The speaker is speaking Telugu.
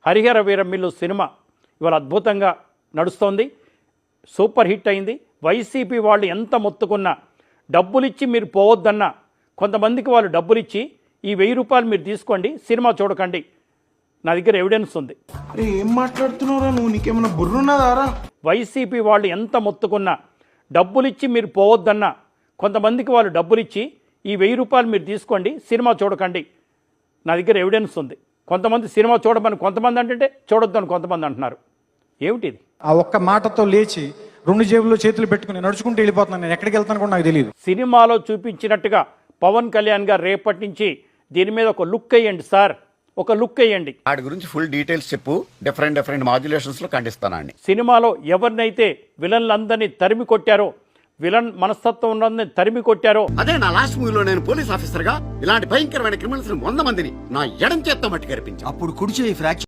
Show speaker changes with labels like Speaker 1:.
Speaker 1: హరిహర వీరమిల్లు సినిమా ఇవాళ అద్భుతంగా నడుస్తోంది, సూపర్ హిట్ అయింది. వైసీపీ వాళ్ళు ఎంత మొత్తుకున్నా, డబ్బులిచ్చి మీరు పోవద్దన్నా, కొంతమందికి వాళ్ళు డబ్బులిచ్చి ఈ 1000 రూపాయలు మీరు తీసుకోండి, సినిమా చూడకండి, నా దగ్గర ఎవిడెన్స్ ఉంది.
Speaker 2: ఏం మాట్లాడుతున్నారా నువ్వు? నీకేమైనా బుర్రున్నదారా?
Speaker 1: వైసీపీ వాళ్ళు ఎంత మొత్తుకున్నా, డబ్బులిచ్చి మీరు పోవద్దన్నా, కొంతమందికి వాళ్ళు డబ్బులిచ్చి ఈ 1000 రూపాయలు మీరు తీసుకోండి, సినిమా చూడకండి, నా దగ్గర ఎవిడెన్స్ ఉంది. కొంతమంది సినిమా చూడమని కొంతమంది అంటే చూడొద్దని కొంతమంది అంటున్నారు. ఏమిటిది?
Speaker 3: ఆ ఒక్క మాటతో లేచి 2 జేబుల్లో చేతులు పెట్టుకుని నడుచుకుంటూ వెళ్ళిపోతున్నాను. నేను ఎక్కడికి వెళ్తాను కూడా నాకు తెలియదు.
Speaker 1: సినిమాలో చూపించినట్టుగా పవన్ కళ్యాణ్ గారు రేపటి నుంచి దీని మీద ఒక లుక్ వేయండి సార్, ఒక లుక్ వేయండి.
Speaker 4: వాటి గురించి ఫుల్ డీటెయిల్స్ చెప్పు, డిఫరెంట్ మాడ్యులేషన్స్లో ఖండిస్తానండి.
Speaker 1: సినిమాలో ఎవరినైతే విలన్లందరినీ తరిమి కొట్టారో, విలన్ మనస్తత్వం ఉన్నదని తరిమి కొట్టారో,
Speaker 4: అదే నా లాస్ట్ మూవీలో నేను పోలీస్ ఆఫీసర్ గా ఇలాంటి భయంకరమైన క్రిమినల్స్ 100 మందిని నా ఎడం చేత్తో మట్టి కనిపించాను.
Speaker 5: అప్పుడు కుడి చేయి ఫ్రాక్చర్